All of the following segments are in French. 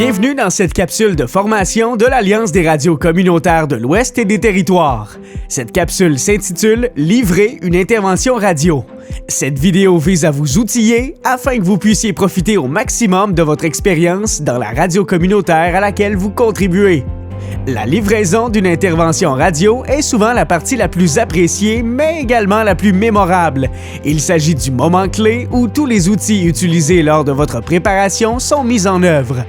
Bienvenue dans cette capsule de formation de l'Alliance des radios communautaires de l'Ouest et des territoires. Cette capsule s'intitule « Livrer une intervention radio ». Cette vidéo vise à vous outiller afin que vous puissiez profiter au maximum de votre expérience dans la radio communautaire à laquelle vous contribuez. La livraison d'une intervention radio est souvent la partie la plus appréciée, mais également la plus mémorable. Il s'agit du moment clé où tous les outils utilisés lors de votre préparation sont mis en œuvre.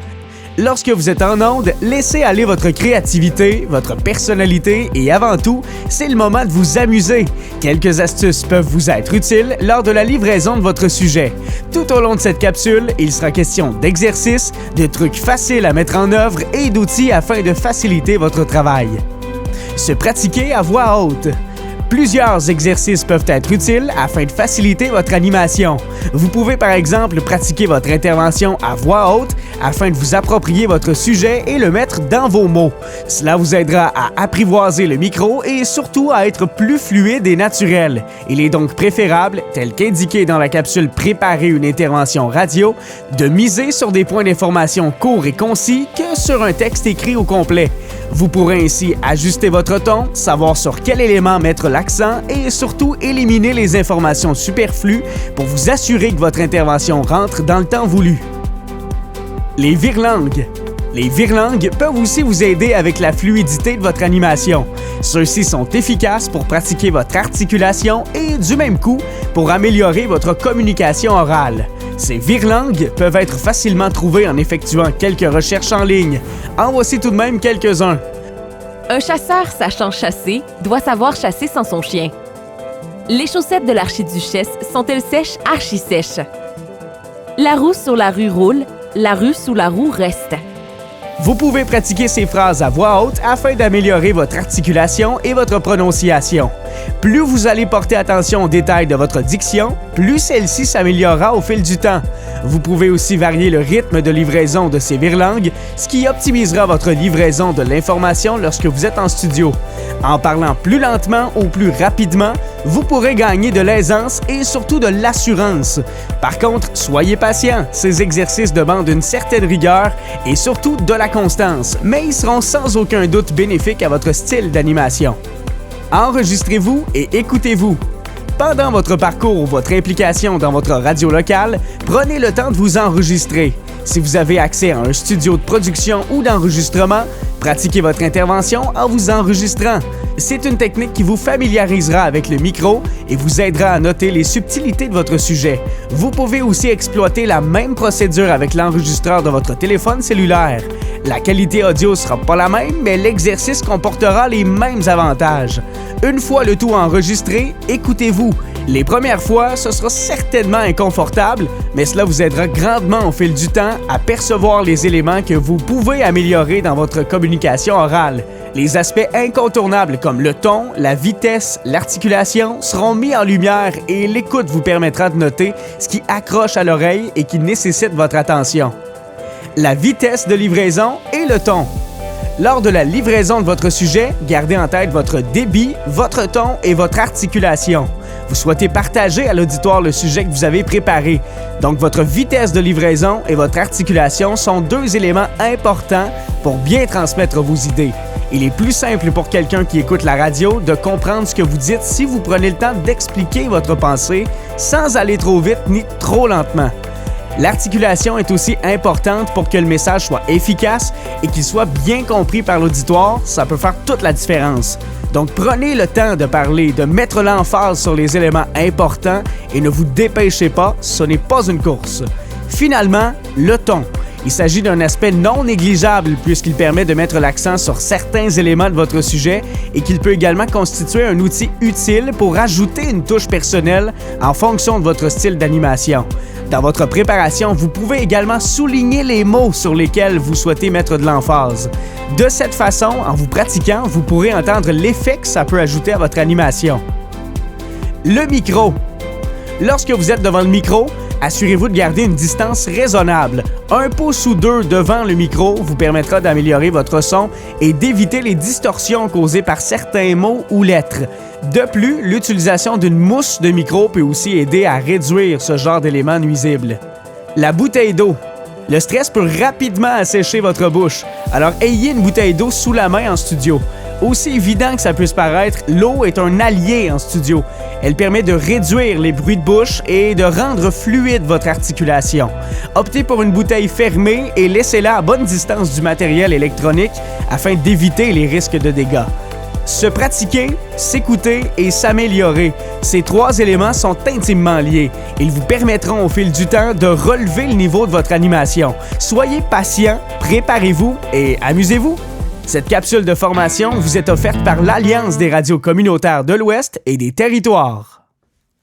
Lorsque vous êtes en onde, laissez aller votre créativité, votre personnalité et avant tout, c'est le moment de vous amuser. Quelques astuces peuvent vous être utiles lors de la livraison de votre sujet. Tout au long de cette capsule, il sera question d'exercices, de trucs faciles à mettre en œuvre et d'outils afin de faciliter votre travail. Se pratiquer à voix haute. Plusieurs exercices peuvent être utiles afin de faciliter votre animation. Vous pouvez par exemple pratiquer votre intervention à voix haute afin de vous approprier votre sujet et le mettre dans vos mots. Cela vous aidera à apprivoiser le micro et surtout à être plus fluide et naturel. Il est donc préférable, tel qu'indiqué dans la capsule Préparer une intervention radio, de miser sur des points d'information courts et concis que sur un texte écrit au complet. Vous pourrez ainsi ajuster votre ton, savoir sur quel élément mettre l'accent et surtout éliminer les informations superflues pour vous assurer que votre intervention rentre dans le temps voulu. Les virelangues. Les virelangues peuvent aussi vous aider avec la fluidité de votre animation. Ceux-ci sont efficaces pour pratiquer votre articulation et, du même coup, pour améliorer votre communication orale. Ces virelangues peuvent être facilement trouvées en effectuant quelques recherches en ligne. En voici tout de même quelques-uns. Un chasseur sachant chasser doit savoir chasser sans son chien. Les chaussettes de l'archiduchesse sont-elles sèches, archi-sèches? La roue sur la rue roule, la rue sous la roue reste. Vous pouvez pratiquer ces phrases à voix haute afin d'améliorer votre articulation et votre prononciation. Plus vous allez porter attention aux détails de votre diction, plus celle-ci s'améliorera au fil du temps. Vous pouvez aussi varier le rythme de livraison de ces virelangues, ce qui optimisera votre livraison de l'information lorsque vous êtes en studio. En parlant plus lentement ou plus rapidement, vous pourrez gagner de l'aisance et surtout de l'assurance. Par contre, soyez patient, ces exercices demandent une certaine rigueur et surtout de la constance, mais ils seront sans aucun doute bénéfiques à votre style d'animation. Enregistrez-vous et écoutez-vous. Pendant votre parcours ou votre implication dans votre radio locale, prenez le temps de vous enregistrer. Si vous avez accès à un studio de production ou d'enregistrement, pratiquez votre intervention en vous enregistrant. C'est une technique qui vous familiarisera avec le micro et vous aidera à noter les subtilités de votre sujet. Vous pouvez aussi exploiter la même procédure avec l'enregistreur de votre téléphone cellulaire. La qualité audio sera pas la même, mais l'exercice comportera les mêmes avantages. Une fois le tout enregistré, écoutez-vous. Les premières fois, ce sera certainement inconfortable, mais cela vous aidera grandement au fil du temps à percevoir les éléments que vous pouvez améliorer dans votre communication orale. Les aspects incontournables comme le ton, la vitesse, l'articulation seront mis en lumière et l'écoute vous permettra de noter ce qui accroche à l'oreille et qui nécessite votre attention. La vitesse de livraison et le ton. Lors de la livraison de votre sujet, gardez en tête votre débit, votre ton et votre articulation. Vous souhaitez partager à l'auditoire le sujet que vous avez préparé. Donc, votre vitesse de livraison et votre articulation sont deux éléments importants pour bien transmettre vos idées. Il est plus simple pour quelqu'un qui écoute la radio de comprendre ce que vous dites si vous prenez le temps d'expliquer votre pensée sans aller trop vite ni trop lentement. L'articulation est aussi importante pour que le message soit efficace et qu'il soit bien compris par l'auditoire. Ça peut faire toute la différence. Donc, prenez le temps de parler, de mettre l'emphase sur les éléments importants et ne vous dépêchez pas, ce n'est pas une course. Finalement, le ton. Il s'agit d'un aspect non négligeable puisqu'il permet de mettre l'accent sur certains éléments de votre sujet et qu'il peut également constituer un outil utile pour ajouter une touche personnelle en fonction de votre style d'animation. Dans votre préparation, vous pouvez également souligner les mots sur lesquels vous souhaitez mettre de l'emphase. De cette façon, en vous pratiquant, vous pourrez entendre l'effet que ça peut ajouter à votre animation. Le micro. Lorsque vous êtes devant le micro, assurez-vous de garder une distance raisonnable. 1 pouce ou 2 devant le micro vous permettra d'améliorer votre son et d'éviter les distorsions causées par certains mots ou lettres. De plus, l'utilisation d'une mousse de micro peut aussi aider à réduire ce genre d'éléments nuisibles. La bouteille d'eau. Le stress peut rapidement assécher votre bouche, alors ayez une bouteille d'eau sous la main en studio. Aussi évident que ça puisse paraître, l'eau est un allié en studio. Elle permet de réduire les bruits de bouche et de rendre fluide votre articulation. Optez pour une bouteille fermée et laissez-la à bonne distance du matériel électronique afin d'éviter les risques de dégâts. Se pratiquer, s'écouter et s'améliorer. Ces 3 éléments sont intimement liés. Ils vous permettront au fil du temps de relever le niveau de votre animation. Soyez patient, préparez-vous et amusez-vous. Cette capsule de formation vous est offerte par l'Alliance des radios communautaires de l'Ouest et des territoires.